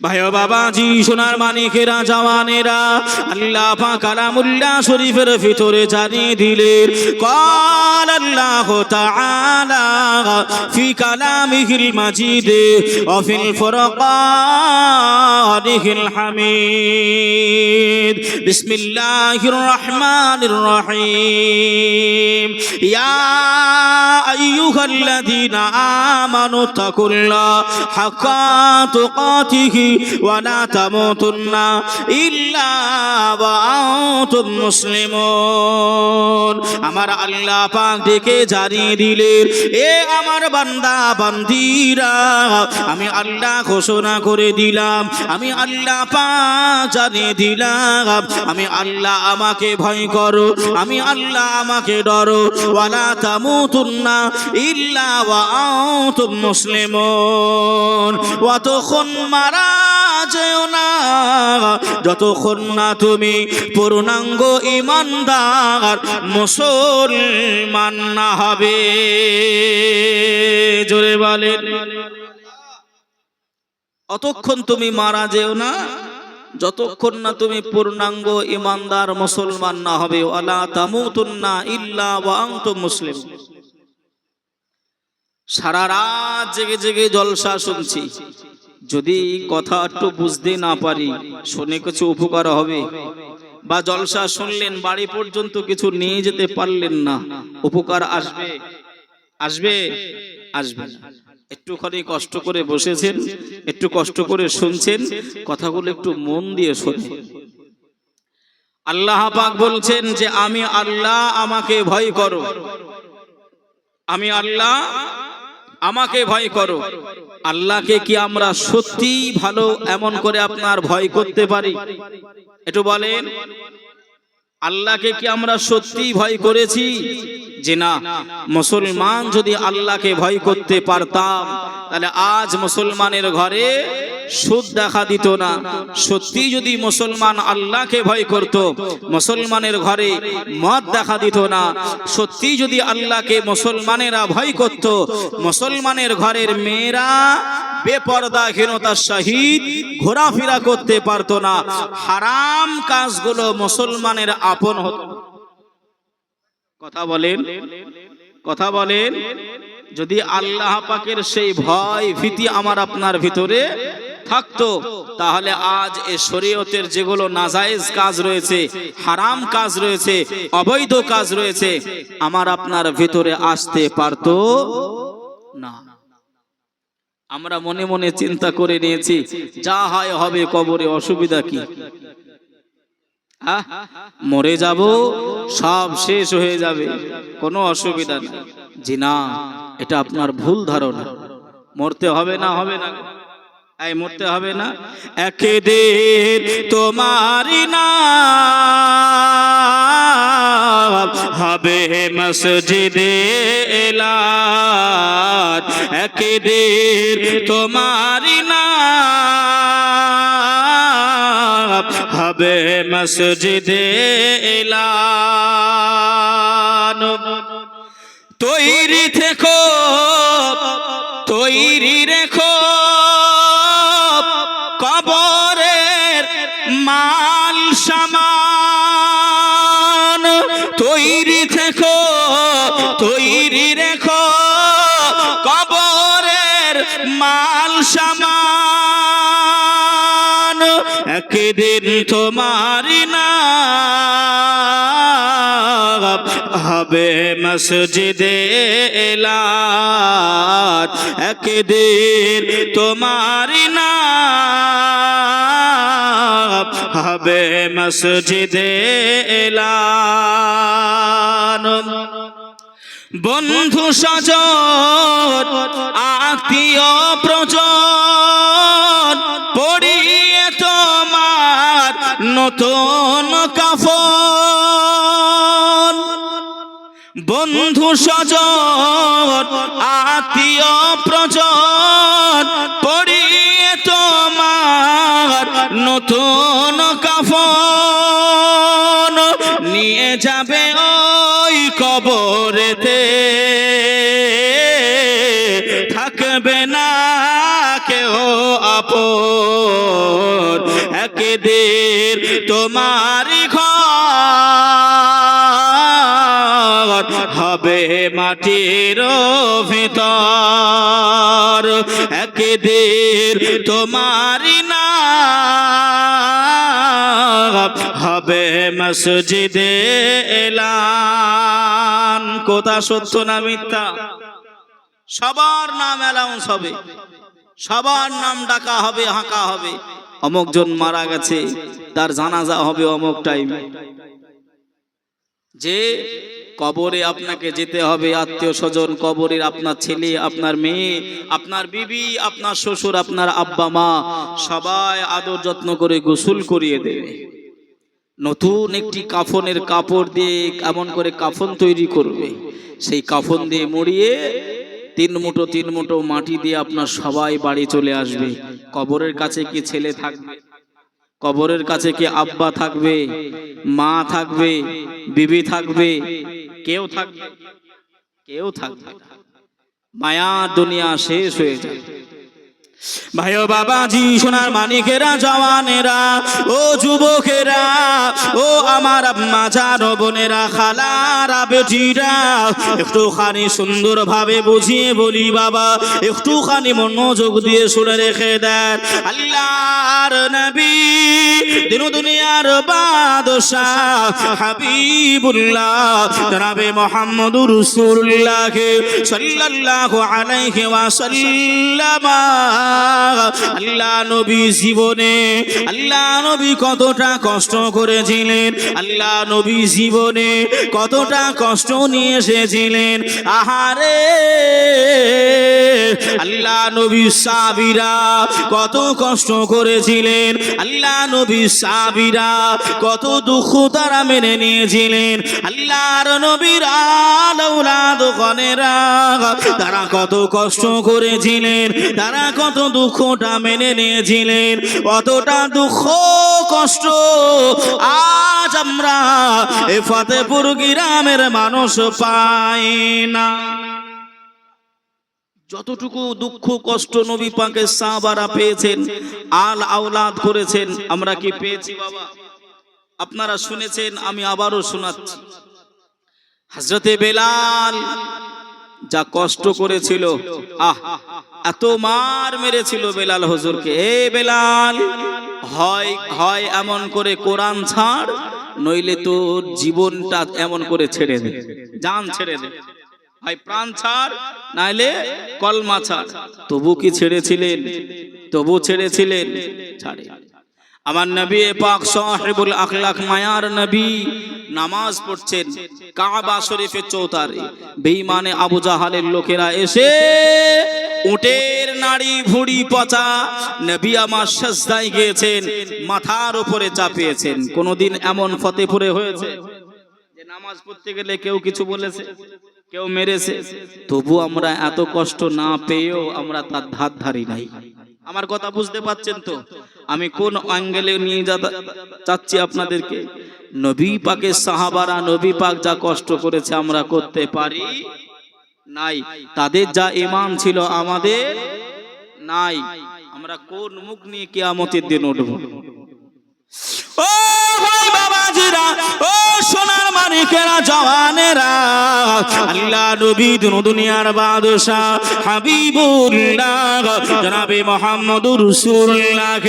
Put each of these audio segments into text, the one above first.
ভাই ও বাবাজি, সোনার মানিকেরা, জওয়ানেরা, আল্লাহ পাক কালামুল্লাহ শরীফের ভিতরে জানিয়ে দিলেন, قال الله تعالى في كلامه المجيد وفي الفرقان الحميد بسم الله الرحمن الرحيم يا أيها الذين آمنوا اتقوا الله حق تقاته ولا تموتن إلا وأنتم مسلمون। আমার আল্লাহ পাক ডেকে জানিয়ে দিলেন, এ আমার বান্দা বান্দীরা, আমি আল্লাহ ঘোষণা করে দিলাম, আমি আল্লাহ পাক জানিয়ে দিলাম, আমি আল্লাহ, আমাকে ভয় করো, আমি আল্লাহ, আমাকে ডরো। ওয়ালা তামুতুন্না ইল্লা ওয়া আনতুম মুসলিমুন। অতক্ষণ মারা যেও না যতক্ষণ না তুমি পূর্ণাঙ্গ ঈমানদার মুসলমান না হবে। জোরে বলেন, অতক্ষণ তুমি মারা যেও না যতক্ষণ না তুমি পূর্ণাঙ্গ ঈমানদার মুসলমান না হবে। ওয়ালা তামুতুন্না ইল্লা ওয়া আনতুম মুসলিমুন। সারা রাত জেগে জেগে জলসা শুনছি, যদি কথা একটু বুঝতে না পারি, শুনে কিছু উপকার হবে? বা জলসা শুনলেন, বাড়ি পর্যন্ত কিছু নিয়ে যেতে পারলেন না, উপকার আসবে? আসবে? আসবে না। একটুখানি কষ্ট করে বসেছেন, একটু কষ্ট করে শুনছেন, কথাগুলো একটু মন দিয়ে শোনেন। আল্লাহ পাক বলছেন যে আমি আল্লাহ, আমাকে ভয় করো, আমি আল্লাহ, আমাকে ভয় করো। আল্লাহকে কি আমরা সত্যি ভালো এমন করে আপনার ভয় করতে পারি? একটু বলেন, আল্লাহকে কি আমরা সত্যি ভয় করেছি? যে না, মুসলমান যদি আল্লাহকে ভয় করতে পারতাম, তাহলে আজ মুসলমানের ঘরে সুদ দেখা দিত না। সত্যি যদি মুসলমান আল্লাহকে ভয় করত, মুসলমানের ঘরে মদ দেখা দিত না। সত্যি যদি আল্লাহকে মুসলমানেরা ভয় করত, মুসলমানের ঘরের মেয়েরা বেপরদাহীনতার সহিত ঘোরাফেরা করতে পারত না। হারাম কাজগুলো মুসলমানের আপন হতো। কথা বলেন, কথা বলেন। যদি আল্লাহ পাকের সেই ভয় ভীতি আমার আপনার ভিতরে থাকতো, তাহলে আজ এই শরীয়তের যেগুলো নাজায়েজ কাজ রয়েছে, হারাম কাজ রয়েছে, অবৈধ কাজ রয়েছে, আমার আপনার ভিতরে আসতে পারতো না। আমরা মনে মনে চিন্তা করে নিয়েছি, যা হয় হবে, কবরে অসুবিধা কি? মরে যাব, সব শেষ হয়ে যাবে, কোনো অসুবিধা নেই। জি না, এটা আপনার ভুল ধারণা। মরতে হবে না, হবে না, এই মরতে হবে না। একদিন তোমারি নাম হবে মসজিদে এলান, একদিন তোমারি নাম হবে মসজিদে এলান। তৈরি থেকো, তৈরি রেখো, কবরের মাল সামান। তৈরি থেকো, তৈরি রেখো, কবরের মাল সামান। একদিন তোমারি নাম হবে মসজিদে এলান, একদিন তোমারি নাম হবে মসজিদে এলান। বন্ধু স্বজন আত্মীয় প্রজন পরিয়ে তোমার নতুন কাফন। বন্ধু স্বজন আত্মীয় প্রজন পরিয়ে তোমার নতুন কাফন। নিয়ে যাবে ওই কবরেতে, থাকবে না কেউ আপন একদিন তোমারই ঘর হবে মাটির ভিতর একদিন তোমারই নাম হবে মসজিদে এলান। কথা সত্য না মিথ্যা? সবার নাম অ্যালাউন্স হবে, সবার নাম ডাকা হবে, হাঁকা হবে। অমুক জন মারা গেছে, তার জানাজা হবে অমুক টাইমে। যে কবরে আপনাকে যেতে হবে, আত্মীয় স্বজন কবরের, আপনার ছেলে, আপনার মেয়ে, আপনার বিবি, আপনার শ্বশুর, আপনার আব্বা মা সবাই আদর যত্ন করে গোসল করিয়ে দেবে। নতুন একটি কাফনের কাপড় দিয়ে এমন করে কাফন তৈরি করবে, সেই কাফন দিয়ে মুড়িয়ে 3 মুঠো মাটি দিয়ে আপনার সবাই বাড়ি চলে আসবে। কবরের কাছে কি ছেলে থাকবে? কবরের কাছে কি আব্বা থাকবে, মা থাকবে, বিবি থাকবে? কেউ থাকবে? কেউ থাকবে না। মায়া দুনিয়া শেষ হয়ে যায়। ভাই ও বাবাজি, সোনার মানিকেরা, জওয়ানেরা, ও যুবকেরা, ও আমার আম্মা জান, বোনেরা, খালারা, বেটিরা, একটুখানি সুন্দর ভাবে বুঝিয়ে বলি বাবা, একটুখানি মনোযোগ দিয়ে শুনে রেখে দেন। আল্লাহর নবী, দিন দুনিয়ার বাদশাহ, হাবিবুল্লাহ জনাবে মুহাম্মদুর রাসূলুল্লাহ সাল্লাল্লাহু আলাইহি ওয়াসাল্লাম, আল্লাহ নবী জীবনে আল্লাহ নবী কতটা কষ্ট করেছিলেন, আল্লাহ নবী জীবনে কতটা কষ্ট নিয়ে এসেছিলেন। আহারে, আল্লাহ নবী সাহাবীরা কত কষ্ট করেছিলেন, আল্লাহ নবী সাহাবীরা কত দুঃখ তারা মেনে নিয়েছিলেন। আল্লাহর নবীর আওলাদ গণেরা তারা কত কষ্ট করেছিলেন, তারা কত দুঃখটা মেনে নিয়েছিলেন। অতটা দুঃখ কষ্ট আজ আমরা এ ফতেপুর গ্রামের মানুষ পাই না। যতটুকু দুঃখ কষ্ট নবী পাকের সাহাবারা পেয়েছেন, আল আওলাদ করেছেন, আমরা কি পেয়েছি বাবা? আপনারা শুনেছেন, আমি আবারও শোনাচ্ছি। হযরতে বেলাল যা কষ্ট করেছিল, এত মার মেরেছিল বেলাল হুজুরকে। এ বেলাল, হয় এমন করে কোরআন ছাড়, নইলে তোর জীবনটা এমন করে ছেড়ে দে, জান ছেড়ে দে, হয় প্রাণ ছাড় নাইলে কলমা ছাড়। তবু কি ছেড়েছিলেন? তবু ছেড়েছিলেন? ছাড়ে। আমার নবী পাক সাহেবুল আখলাক, মায়ার নবী নামাজ পড়ছেন কাবা শরীফের চৌতারে। বেঈমানে আবু জাহালের লোকেরা এসে উটের নাড়ি ভুড়ি পচা নবী আমার সিজদায় গিয়েছেন, মাথার উপরে চাপিয়েছেন। কোনদিন এমন ফতেপুরে হয়েছে যে নামাজ পড়তে গেলে কেউ কিছু বলেছে, কেউ মেরেছে? তবু আমরা এত কষ্ট না পেয়েও আমরা তার ধার ধারি নাই। আমার কথা বুঝতে পাচ্ছেন তো আমি কোন অ্যাঙ্গেলে নিয়ে যাচ্ছি আপনাদেরকে? নবী পাকের সাহাবারা, নবী পাক যা কষ্ট করেছে আমরা করতে পারি নাই। তাদের যা ঈমান ছিল আমাদের নাই। আমরা কোন মুখ নিয়ে কিয়ামতের দিন উঠব? ও ভাই বাবাজিরা, ও সোনার মানিকেরা, জওয়ানেরা, আল্লাহ নবী দুনিয়ার বাদশাহ হাবিবুল্লাহ জনাবে মুহাম্মদুর রাসূলুল্লাহ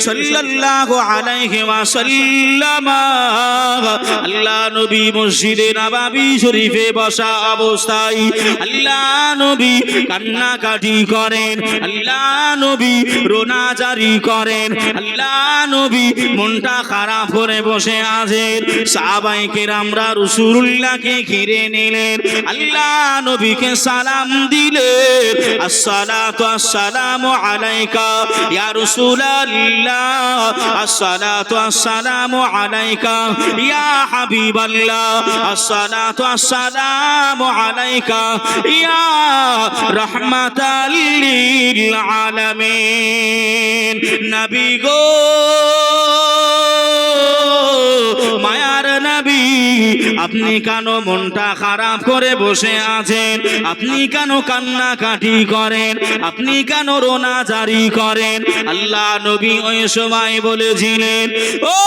সাল্লাল্লাহু আলাইহি ওয়াসাল্লাম, আল্লাহ নবী মসজিদে নববী শরীফে বসা অবস্থায় আল্লাহ নবী কান্নাকাটি করেন, আল্লাহ নবী রোনা জারি করেন, আল্লাহ নবী মনটা খারাপ করে বসে আছেন। সাহাবায়ে কেরামরা রাসূলুল্লাহকে ঘিরে নিলেন, আল্লাহ নবীকে সালাম দিলেন, আসসালাতু আসসালামু আলাইকা ইয়া রাসূলুল্লাহ, আসসালাতু আসসালামু আলাইকা ইয়া হাবিবাল্লাহ, আসসালাতু আসসালামু আলাইকা ইয়া রাহমাতাল লিল আলামিন। নবী গো, মায়ার নবী, আপনি আপনি কেন মনটা খারাপ করে বসে আছেন? আপনি কেন কান্নাকাটি করেন? আপনি কেন রোনা জারি করেন? আল্লাহ নবী ওই সময় বলেছিলেন, ও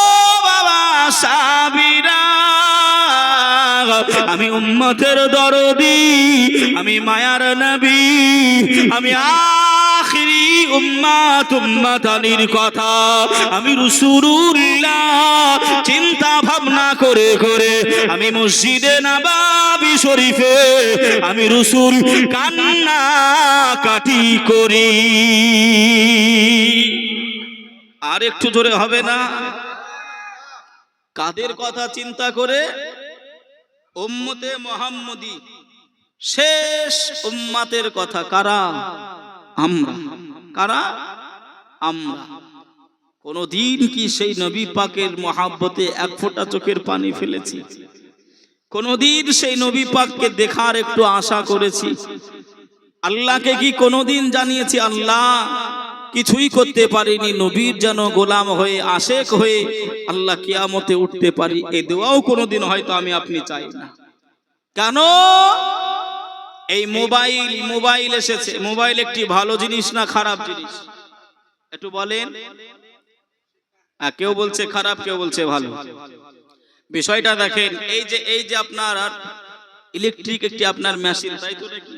বাবা সাবিরা, আমি উম্মতের দরদি, আমি মায়ার নবী, আমি আখিরি উম্মত, উম্মতানির কথা আমি রাসূলুল্লাহ চিন্তা ভাবনা করে করে আমি মসজিদে নববী শরীফে আমি রাসূল কান্না কাটি করি। আর একটু জোরে হবে না? কাদের কথা চিন্তা করে? উম্মতে মুহাম্মদী শেষ উম্মতের কথা। কারা? আমরা। কারা? আমরা। কোনদিন কি সেই নবী পাকের মহব্বতে এক ফোঁটা চোখের পানি ফেলেছি? কোনদিন সেই নবী পাককে দেখার একটু আশা করেছি? আল্লাহকে কি কোনদিন জানিয়েছি আল্লাহ কিছুই করতে পারিনি, নবীর যেন গোলাম হয়ে আশেক হয়ে আল্লাহ কিয়ামতে উঠতে পারি? এই দোয়াও কোনদিন হয়তো আমি আপনি চাই না। কেন? এই মোবাইল এসেছে। মোবাইল একটি ভালো জিনিস না খারাপ জিনিস? একটু বলেন। কেউ বলছে খারাপ, কেউ বলছে ভালো। বিষয়টা দেখেন, এই যে আপনার ইলেকট্রিক একটি আপনার মেশিন, তাই তো নাকি?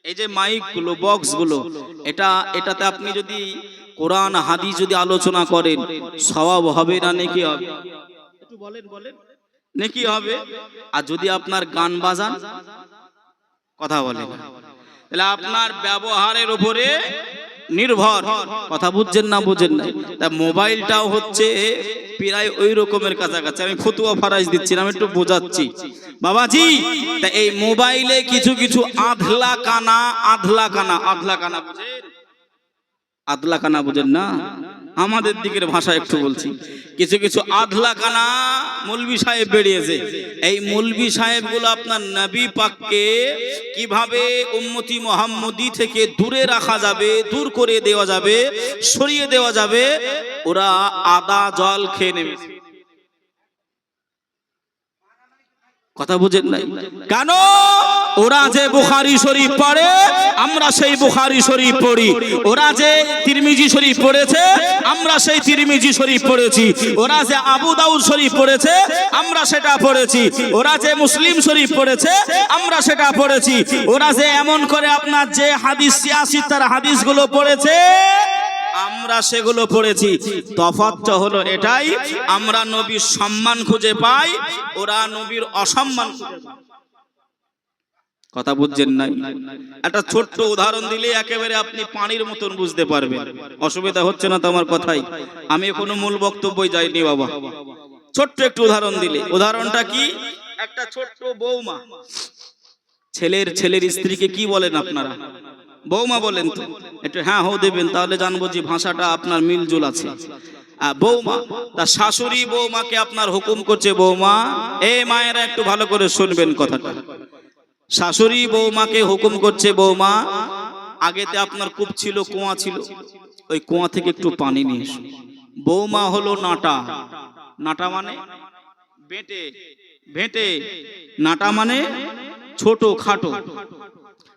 এই যে মাইক গুলো, বক্স গুলো, এটাতে আপনি যদি কোরআন হাদিস যদি আলোচনা করেন সওয়াব হবে না নেকি হবে? একটু বলেন নেকি হবে? আর যদি আপনার গান বাজান, কথা বলেন, তাহলে আপনার ব্যবহারের উপরে নির্ভর। কথা বুঝছেন না? বুঝেন না? তা মোবাইলটাও হচ্ছে প্রায় ওই রকমের কাছাকাছি। আমি ফতুয়া ফারাইজ দিচ্ছি না, আমি একটু বোঝাচ্ছি বাবাজি। তা এই মোবাইলে কিছু কিছু আধলা কানা বুঝেন? আধলা কানা বুঝেন না? আমাদের দিকের ভাষা একটু বলছি। কিছু কিছু আধলা কানা মৌলবি সাহেব বেরিয়েছে। এই মৌলবি সাহেব গুলো আপনার নবী পাককে কিভাবে উম্মতি মুহাম্মদী থেকে দূরে রাখা যাবে, দূর করে দেওয়া যাবে, সরিয়ে দেওয়া যাবে, ওরা আদা জল খেয়ে নেমেছে। কথা বুঝেন নাই? কেন? ওরা যে বুখারী শরীফ পড়ে আমরা সেই বুখারী শরীফ পড়ি, ওরা যে তিরমিজি শরীফ পড়েছে আমরা সেই তিরমিজি শরীফ পড়েছি, ওরা যে আবু দাউদ শরীফ পড়েছে আমরা সেটা পড়েছি, ওরা যে মুসলিম শরীফ পড়েছে আমরা সেটা পড়েছি, ওরা যে এমন করে আপনার যে হাদিস ৮৬ তার হাদিসগুলো পড়েছে আমরা সেগুলো পড়েছি। তফাৎটা হলো এটাই, আমরা নবীর সম্মান খুঁজে পাই, ওরা নবীর অসম্মান খুঁজে পায়। কথা বুঝছেন নাই? একটা ছোট্ট উদাহরণ দিলে একেবারে আপনি পানির মতন বুঝতে পারবেন। অসুবিধা হচ্ছে না তো আমার কথাই? আমি কোনো মূল বক্তব্যই যাইনি বাবা, ছোট্ট একটু উদাহরণ দিলে। উদাহরণটা কি? একটা ছোট্ট বৌমা, ছেলের স্ত্রীকে কি বলেন আপনারা? বৌমা বলেন তো? একটু হ্যাঁ হো দেবেন, তাহলে জানবো যে ভাষাটা আপনার মিলজুল আছে। বৌমা, তার শাশুড়ি বৌমাকে আপনার হুকুম করছে, বৌমা, এই মায়েরা একটু ভালো করে শুনবেন কথাটা। শাশুড়ি বৌমাকে হুকুম করছে, বৌমা, আগেতে আপনার কূপ ছিল, কুয়া ছিল, ওই কুয়া থেকে একটু পানি নিয়ে এসো। বৌমা হলো নাটা। নাটা মানে ভেটে, নাটা মানে ছোট খাটো।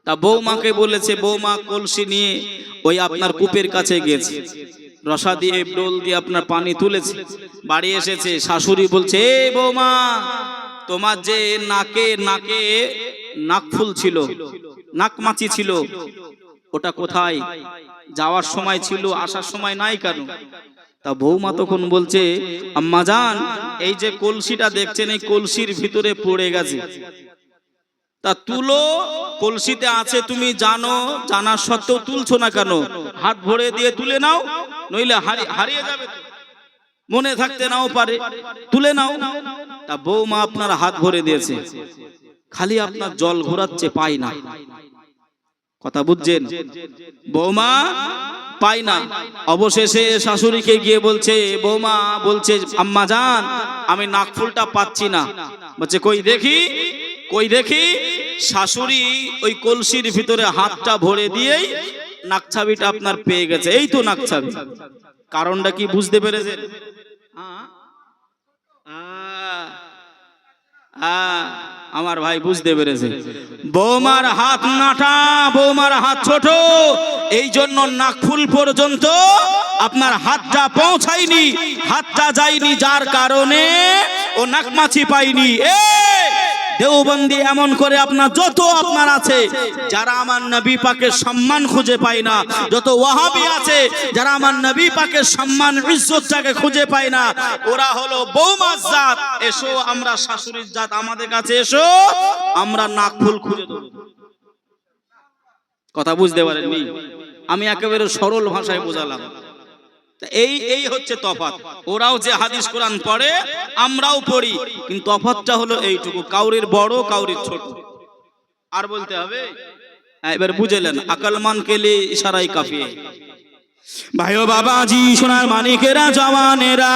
তা বৌমাকে বলেছে, বৌমা কলসি নিয়ে ওই আপনার কূপের কাছে গেছে, রসা দিয়ে ডোল দিয়ে আপনার পানি তুলেছে, বাড়ি এসেছে। শাশুড়ি বলছে, এ বৌমা, তোমার যে নাকে নাকফুল ছিল, নাকমাছি ছিল, ওটা কোথায়? যাওয়ার সময় ছিল, আসার সময় নাই কেন? তা বৌমা তখন বলছে, আম্মা জান, এই যে কলসিটা দেখছেন, এই কলসির ভিতরে পড়ে গেছে। তা তুলো, কলসিতে আছে, তুমি জানো, জানা সত্ত্বেও তুলছো না কেন? হাত ভরে দিয়ে তুলে নাও, নইলে হারিয়ে যাবে, মনে থাকতে নাও পারে, তুলে নাও। তা বৌমা আপনার হাত ভরে দিয়েছে, খালি আপনার জল ঘোরাচ্ছে, পাই না। কথা বুঝছেন? বৌমা পাই না। অবশেষে শাশুড়িকে গিয়ে বলছে, বৌমা বলছে, আম্মা জান, আমি নাকফুলটা পাচ্ছি না। বলছে, কই দেখি। শাশুড়ি ওই কলসির ভিতরে হাতটা ভরে দিয়েই নাকছাবিটা আপনার পেয়ে গেছে। এই তো নাকছাবি। কারণটা কি বুঝতে পেরেছেন? আমার ভাই বুঝতে পেরেছে, বৌমার হাত নাটা, বৌমার হাত ছোট, এই জন্য নাকফুল পর্যন্ত আপনার হাতটা পৌঁছায়নি, হাতটা যায়নি, যার কারণে ও নাকমাছি পায়নি। দেওবন্দি এমন করে আপনার যত আপনার আছে যারা আমার নবী পাকের সম্মান খুঁজে পায় না, যত ওয়াহাবি আছে যারা আমার নবী পাকের সম্মান ইজ্জতটাকে খুঁজে পায় না, ওরা হলো বৌমার জাত। এসো আমরা শাশুড়ির জাত, আমাদের কাছে এসো, আমরা নাকফুল খুঁজে দেব। কথা বুঝতে পারেননি? আমি একেবারে সরল ভাষায় বোঝালাম। এই হচ্ছে তফাৎ। ওরাও যে হাদিস কোরআন পড়ে, আমরাও পড়ি, কিন্তু তফাৎটা হলো এইটুকু, কাউরির বড় কাউরির ছোট। আর বলতে হবে? এবার বুঝলেন, আকলমান কেলে ইশারাই কাফি। ভাইও বাবাজি, সোনার মানিকেরা, জওয়ানেরা,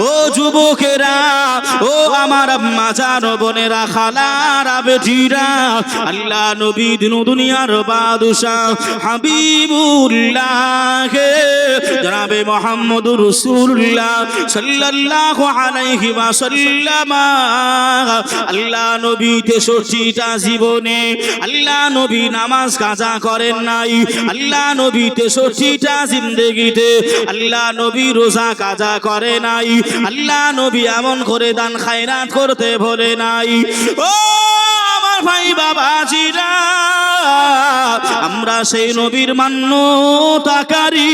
ও যুবকেরা, ও আমার আম্মা জান, বোনেরা, খালারা, বেটিরা, আল্লাহ নবী দিন দুনিয়ার বাদশাহ হাবিবুল্লাহ জনাবে মুহাম্মদুর রাসূলুল্লাহ সাল্লাল্লাহু আলাইহি ওয়াসাল্লাম, আল্লাহ নবী 63টা জীবনে আল্লাহ নবী নামাজ কাজা করেন নাই, আল্লাহ নবী 63টা জিন্দেগিতে আল্লাহ নবী রোজা কাজা করে নাই, আল্লাহ নবী এমন করে দান খায়রাত করতে ভোলে নাই। ও আমার ভাই বাবাজিরা, আমরা সেই নবীর মান্যতাকারী,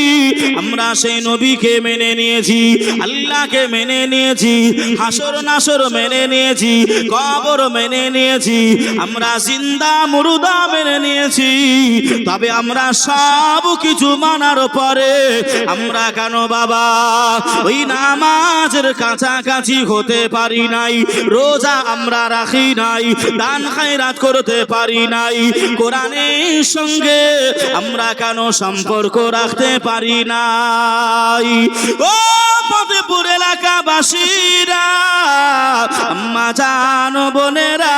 আমরা সেই নবীকে মেনে নিয়েছি, আল্লাহকে মেনে নিয়েছি, হাসর নাসর মেনে নিয়েছি, কবর মেনে নিয়েছি, আমরা জিন্দা মুর্দা মেনে নিয়েছি। তবে আমরা সব কিছু মানার পরে আমরা কেন বাবা ওই নামাজের কাছাকাছি হতে পারি নাই, রোজা আমরা রাখি নাই, দান খায়রাত করতে পারি নাই, কোরআনের সঙ্গে আমরা কেন সম্পর্ক রাখতে পারি নাই? ও ফতেপুর এলাকাবাসীরা, আম্মা জান, বোনেরা,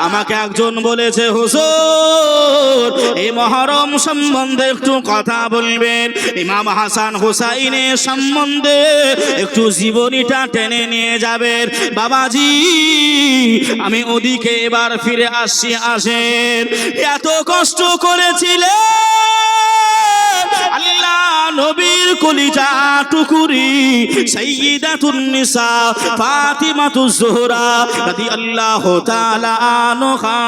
আমাকে একজন বলেছে, হুজুর এই মহরম সম্বন্ধে একটু কথা বলবেন, ইমাম হাসান হুসাইনের সম্বন্ধে একটু জীবনীটা টেনে নিয়ে যাবেন। বাবাজি, আমি ওদিকে এবার ফিরে আসছি, আসেন। এত কষ্ট করেছিলেন আল্লাহ নবীর কলিজা টুকুরি সাইয়্যিদাতুন নিসা ফাতিমাতুজ জোহরা রাদিয়াল্লাহু তাআলা আনহা,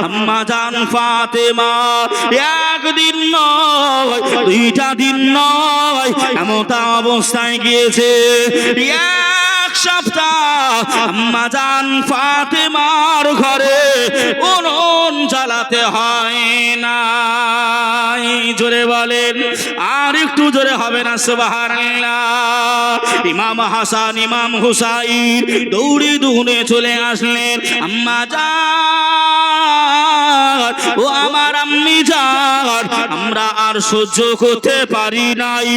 আম্মা জান ফাতেমা একদিন নয়, দুইটা দিন নয়, এমন অবস্থায় গিয়েছে, এক সপ্তাহ আম্মা জান ফাতেমার ঘরে উনুন জ্বালাতে হয় না। জোরে বলেন, আর একটু জোরে হবে না? সুবহানাল্লাহ। ইমাম হাসান, ইমাম হুসাইন দৌড়ে দৌড়ে চলে আসলেন। আম্মা জান, ও আমার আম্মি জান, আমরা আর সহ্য করতে পারি নাই,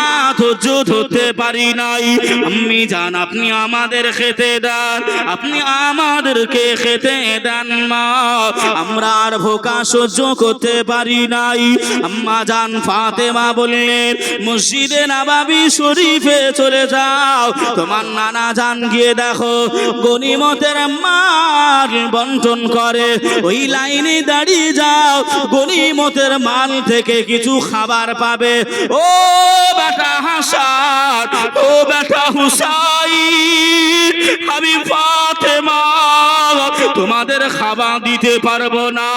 আর ধৈর্য ধরতে পারি নাই। আম্মি জান, আপনি আমাদের খেতে দেন, আপনি আমাদেরকে খেতে দেন মা, আমরা আর ভোকা সহ্য করতে পারি নাই। আম্মা জান ফাতেমা বললেন, মসজিদে নববী শরীফে চলে যাও, তোমার নানা জান গিয়ে দেখো গনিমতের মাল বন্টন করে, ওই লাইনে দাঁড়িয়ে যাও, গনিমতের মাল থেকে কিছু খাবার পাবে। ও বেটা হাসান, ও বেটা হুসাইন, আমি ফাতেমা তোমাদের খাবার দিতে পারবো না,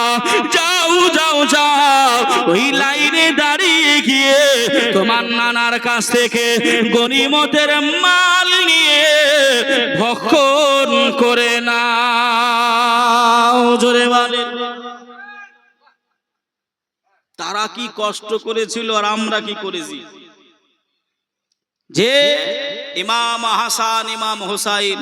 যাও যাও যাও, ওই লাইনে দাঁড়িয়ে গিয়ে তোমার নানার কাছ থেকে গনিমতের মাল নিয়ে ভক্ষণ করে নাও। জোরে বলেন। তারা কি কষ্ট করেছিল আর আমরা কি করেছি? যে ইমাম হাসান, ইমাম হুসাইন,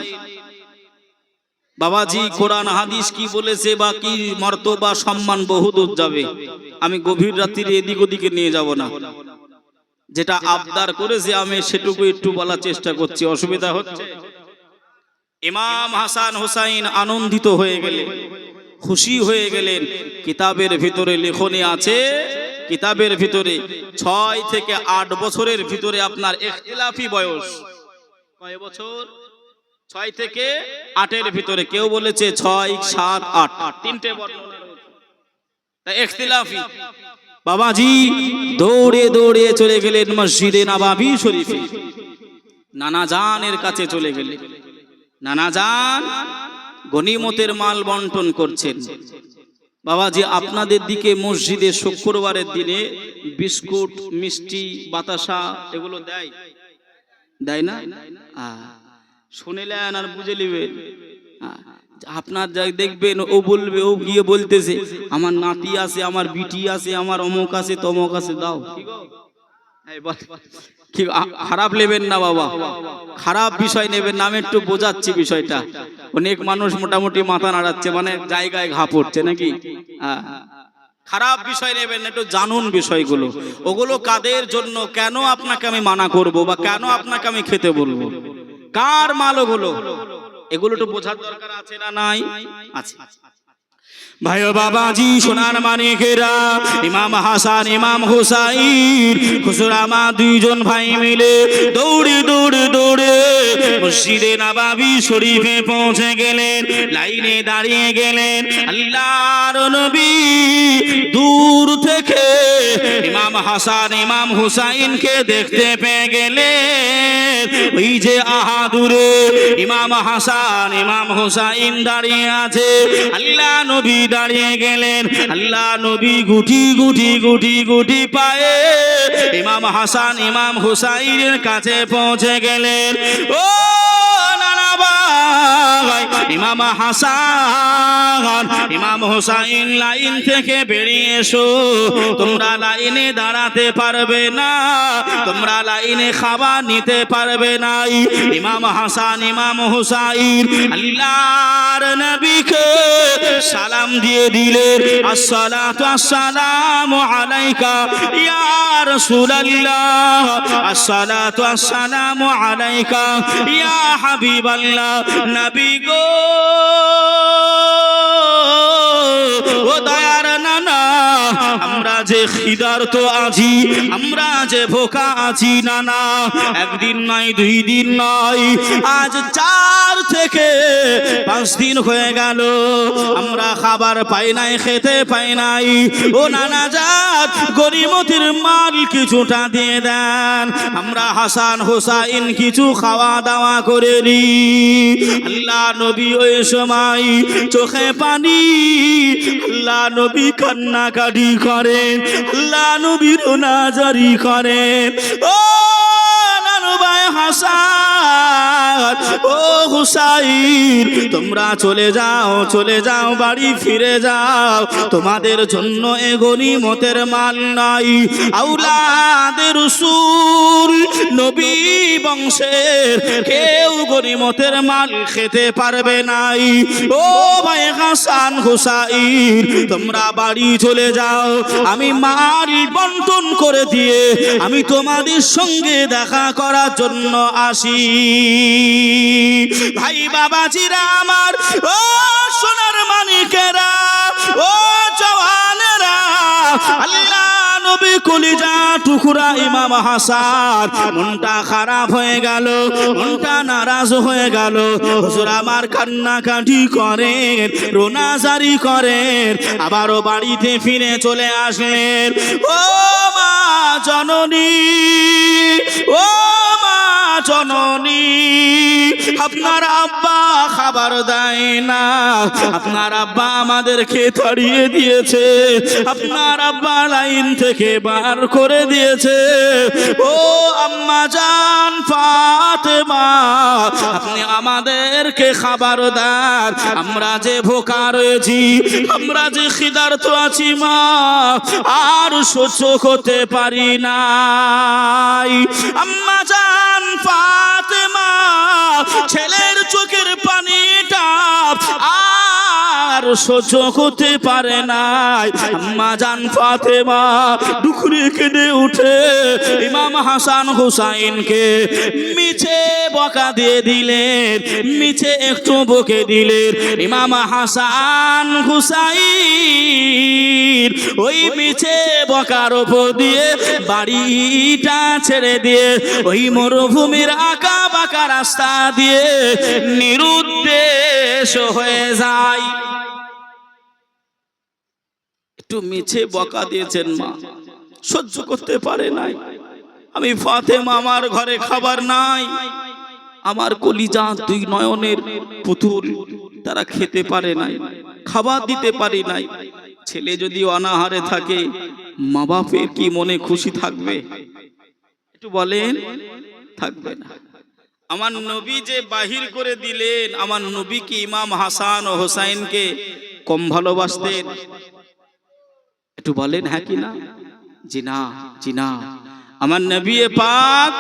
বাবাজি কোরআন হাদিস কি বলেছে বা কি মর্তবা সম্মান বহুদূর যাবে, আমি গভীর রাত্রিরে এদিক ওদিকে নিয়ে যাব না। যেটা আবদার করেছে আমি সেটুকু একটু বলার চেষ্টা করছি, অসুবিধা হচ্ছে? ইমাম হাসান হুসাইন আনন্দিত হয়ে গেলেন, খুশি হয়ে গেলেন। কিতাবের ভিতরে লেখনী আছে, কিতাবের ভিতরে 6 থেকে 8 বছরের ভিতরে আপনার ইখতিলাফি বয়স, কয় বছর? 6 থেকে 8-এর ভিতরে, কেউ বলেছে 6, 7, 8, তিনটে বর্ণনা রয়েছে, তাই ইখতিলাফি। বাবাজি দৌড়ে দৌড়ে চলে গেলেন মসজিদে নববী শরীফে, নানা জানের কাছে চলে গেলেন। নানা জান গনিমতের মাল বন্টন করছেন। বাবাজি আপনাদের দিকে মসজিদে শুক্রবারের দিনে বিস্কুট, মিষ্টি, বাতাসা এগুলো দেয় না? শুনেলেন আর বুঝে নেবেন। আপনার যাই দেখবেন ও বলবে, ও গিয়ে বলতেছে আমার নাতি আছে, আমার বিটি আছে, আমার অমুক আছে, তমক আছে, দাও। কি খারাপ নেবেন না বাবা, খারাপ বিষয় নেবেন না, আমি একটু বোঝাচ্ছি বিষয়টা। অনেক মানুষ মোটামুটি মাথা নাড়াচ্ছে, মানে জায়গায় ঘা পড়ছে নাকি। খারাপ বিষয় নেবেন না, একটু জানুন বিষয়গুলো। ওগুলো কাদের জন্য, কেন আপনাকে আমি মানা করব, বা কেন আপনাকে আমি খেতে বলবো, কার মাল ওগুলো, এগুলো তো বোঝার দরকার আছে না নাই? আছে। ভাই ও বাবাজি সোনার মানিকেরা, ইমাম হাসান ইমাম হুসাইন খুসরামা দুইজন ভাই মিলে দৌড়ে দৌড়ে দৌড়ে মসজিদে নববী শরীফে পৌঁছে গেলেন। লাইনে দাঁড়িয়ে গেলেন। আল্লাহর নবী দূর থেকে ইমাম হাসান ইমাম হুসাইনকে দেখতে পেয়ে গেলেন। ওই যে আহাদুরে ইমাম হাসান ইমাম হুসাইন দাঁড়িয়ে আছে, আল্লাহ নবী দাঁড়িয়ে গেলেন। আল্লাহ নবী গুটি গুটি গুটি গুটি পায়ে ইমাম হাসান ইমাম হুসাইনের কাছে পৌঁছে গেলেন। ও নানা ভাই, ইমাম হাসান ইমাম হুসাইন লাইন থেকে বেরিয়ে এসো, তোমরা লাইনে দাঁড়াতে পারবে না, তোমরা লাইনে খাবার নিতে পারবে না। ইমাম হাসান ইমাম হুসাইন আল্লাহর নবীকে সালাম দিয়ে দিলেন, আসসালাতু আসসালামু আলাইকা ইয়া রাসূলুল্লাহ, আসসালাতু আসসালামু আলাইকা ইয়া হাবিবাল্লাহ। নবী গো, ও দয়ার নানা, আমরা যে খিদার্ত আছি, আমরা যে ভোকা আছি নানা, একদিন নয়, 2 দিন নয়, আজ 4 থেকে 5 দিন হয়ে গেল, আমরা খাবার পাই নাই, খেতে পাই নাই। ও নানা জান, গনিমতের মাল কিছুটা দিয়ে দেন, আমরা হাসান হুসাইন কিছু খাওয়া দাওয়া করে নি। আল্লাহ নবী ওই সময় চোখে পানি, আল্লাহ নবী কান্নাকাটি করেন, আল্লাহ নবী রোনাজারি করেন। ও নানু ভাই হাসান, ও হুসাইন, তোমরা চলে যাও, চলে যাও, বাড়ি ফিরে যাও, তোমাদের জন্য এ গনিমতের মাল নাই। আওলাদে রাসূল নবী বংশের কেউ গনিমতের মাল খেতে পারবে নাই। ও ভাই হাসান হুসাইন, তোমরা বাড়ি চলে যাও, আমি মাল বন্টন করে দিয়ে আমি তোমাদের সঙ্গে দেখা করার জন্য আসি। ভাই বাবাজিরা আমার, ও সোনার মানিকেরা, ও জওয়ানেরা, আল্লাহ নবী কলিজা টুকরা ইমাম হাসান মনটা খারাপ হয়ে গেল, মনটা নারাজ হয়ে গেল। হুজুর আমার কান্নাকাটি করেন, রোনাজারি করেন, আবারও বাড়িতে ফিরে চলে আসলেন। ও মা জননী, ও মা জননী, আপনার আব্বা খাবার দেয় না, আপনার আব্বা আমাদেরকে তাড়িয়ে দিয়েছে, আপনার আব্বা লাইন থেকে বার করে দিয়েছে। ও আম্মা জান ফাতেমা, আপনি আমাদেরকে খাবার দেন, আমরা যে ভোকা রয়েছি, আমরা যে খিদার্ত আছি মা, আর সহ্য করতে পারি নাই। আম্মা জান ফাতেমা ছেলের চোখের পানিটা আর সহ্য করতে পারে নাই, আম্মা জান ফাতেমা ডুকরে কেঁদে উঠে ইমাম হাসান হুসাইনকে মিছে বকা দিয়ে দিলেন, মিছে একটু বকে দিলেন। ইমাম হাসান হুসাইন ওই মিছে বকার উপর দিয়ে বাড়িটা ছেড়ে দিয়ে ওই মরুভূমির আঁকা বাঁকা রাস্তা দিয়ে নিরুদ্দেশ হয়ে যায়। একটু মিছে বকা দিয়েছেন মা, সহ্য করতে পারে নাই। আমি ফাতেমা, আমার ঘরে খাবার নাই, আমার কলিজা দুই নয়নের পুতুল, তারা খেতে পারে নাই, খাবার দিতে পারি নাই। ছেলে যদি অনাহারে থাকে মা বাপের কি মনে খুশি থাকবে? একটু বলেন, থাকবে না। আমার নবী যে বাহির করে দিলেন, আমার নবী কি ইমাম হাসান ও হোসাইনকে কম ভালোবাসতেন? একটু বলেন হ্যাঁ কি না? জি না, জি না। আমার নবী পাক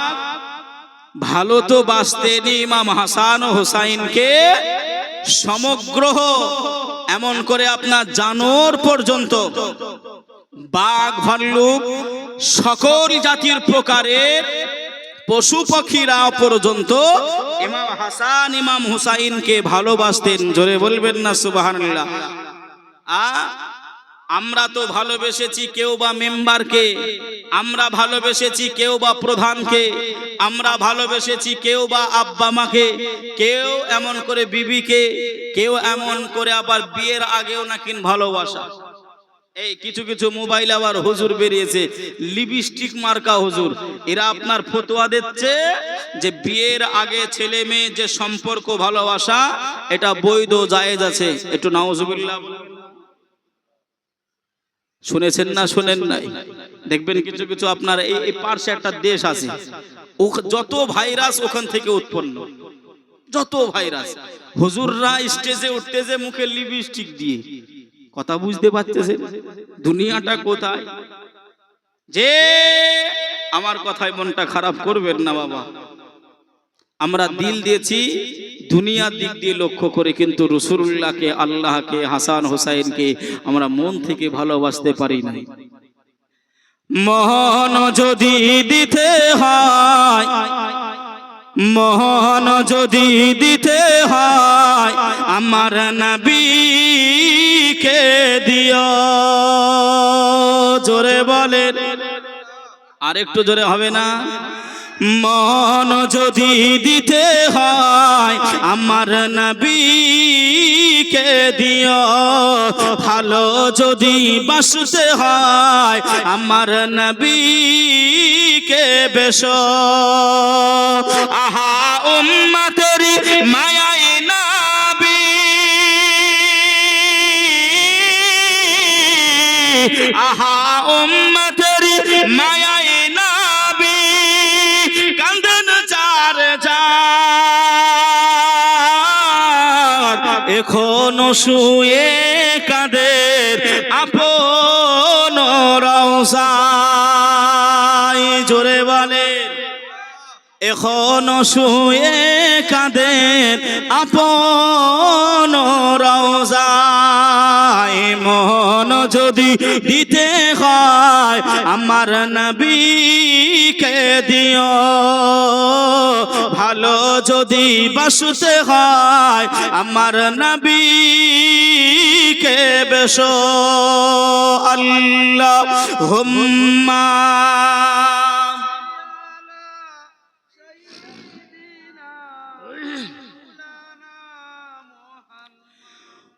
ভালো তো বাসতেন ইমাম হাসান ও হোসাইনকে সমগ্র, এমন করে আপনার জানোয়ার পর্যন্ত, বাঘ ভাল্লুক সকল জাতির প্রকারের পশু পাখিরা পর্যন্ত ইমাম হাসান ইমাম হুসাইনকে ভালোবাসতেন। জোরে বলবেন না সুবহানাল্লাহ। আমরা তো ভালোবেসেছি কেউ বা মেম্বারকে, আমরা ভালোবেসেছি কেউ বা প্রধানকে, আমরা ভালোবেসেছি কেউ বা আব্বা মাকে, কেউ এমন করে বিবিকে, কেউ এমন করে আবার বিয়ের আগেও নাকি ভালোবাসা। এই কিছু কিছু মোবাইল আবার হুজুর বেরিয়েছে, লিপস্টিক মার্কা হুজুর, এরা আপনার ফতোয়া দিচ্ছে যে বিয়ের আগে ছেলে মেয়ে যে সম্পর্ক ভালোবাসা এটা বৈধ, জায়েজ আছে। একটু নাউজুবিল্লাহ শুনেছেন না শুনেন নাই? দেখবেন কিছু কিছু আপনার এই পার্শ্বে একটা দেশ আছে, যত ভাইরাস ওখান থেকে উৎপন্ন, যত ভাইরাস। হুজুররা স্টেজে উঠতেছে মুখে লিপস্টিক দিয়ে, কথা বুঝতে পারতেছেন দুনিয়াটা কোথায়? যে আমার কথায় মনটা খারাপ করবেন না বাবা, আমরা দিল দিয়েছি দুনিয়ার দিক দিয়ে লক্ষ্য করে, কিন্তু রাসূলুল্লাহকে, আল্লাহকে, হাসান হোসাইনকে আমরা মন থেকে ভালোবাসতে পারি না। মন যদি দিতে হয়, মন যদি দিতে হয় আমার নবীকে দিও। জোরে বলেন, আর একটু জোরে হবে না? মন যদি দিতে হয় আমার নবীকে দিও, ভালো যদি বাসতে হয় আমার নবীকে বেশো। আহা উম্মতের মায়াই নবী, আহা উম্মতের মায়াই নবী, কান্দন চার চার এখনো শুয়ে কাঁদের আপন রওজায়। জোরে বলে, এখনো শুয়ে কাঁদের আপন রওজায়। মন যদি দিতে হয় আমার নবীকে দিও, ভালো যদি বাসতে হয় আমার নবীকে বেশো। আল্লাহুম্মা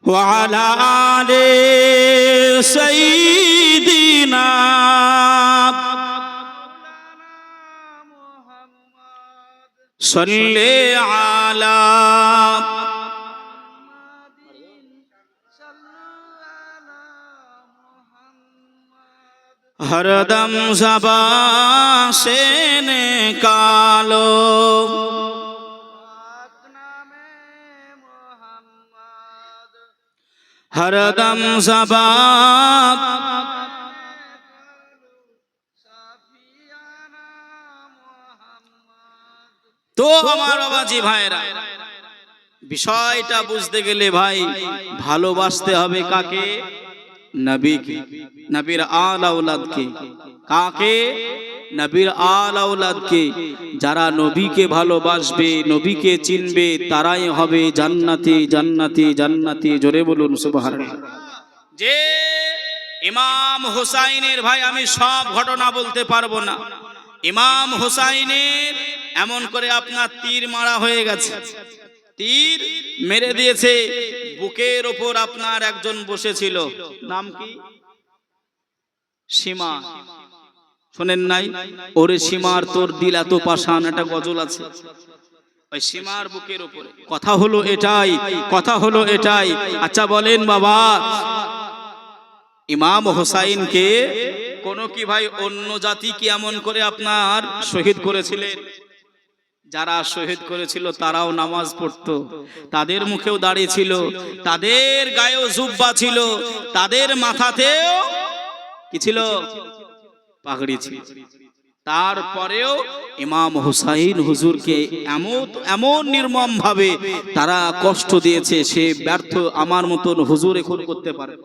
وعلى آل سيدنا صل على हरदम ज़बान से निकालो हरदम ज़बान। तो हमारा बाजी भाईरा বিষয়টা বুঝতে গেলে ভাই ভালোবাসতে হবে কাকে? নবীকে, নবীর আল আওলাদকে। কাকে? নবীর আল আওলাদকে। যারা নবীকে ভালোবাসবে, নবীকে চিনবে, তারাই হবে জান্নাতি জান্নাতি জান্নাতি। জোরে বলুন সুবহানাল্লাহ। যে ইমাম হোসাইনের, ভাই আমি সব ঘটনা বলতে পারবো না, ইমাম হোসাইনের এমন করে আপনার তীর মারা হয়ে গেছে, তীর মেরে দিয়েছে, বুকের ওপর আপনার একজন বসেছিল, নাম কি? সীমা। শোনেন নাই? ওরে সীমার তোর দিল এত পাষাণ, একটা গজল আছে। ওই সীমার বুকের উপরে। কথা হলো এটাই, কথা হলো এটাই। আচ্ছা বলেন বাবা, ইমাম হোসাইনকে কোন কি ভাই অন্য জাতি কি এমন করে আপনার শহীদ করেছিলেন? যারা শহীদ করেছিল তারাও নামাজ পড়তো, তাদের মুখেও দাড়ি ছিল, তাদের গায়েও জুব্বা ছিল, তাদের মাথাতেও কি ছিল? পাগড়ি ছিল। তারপরেও ইমাম হুসাইন হুজুরকে এমন নির্মম ভাবে তারা কষ্ট দিয়েছে, সে ব্যর্থ আমার মতন হুজুর এখন করতে পারে।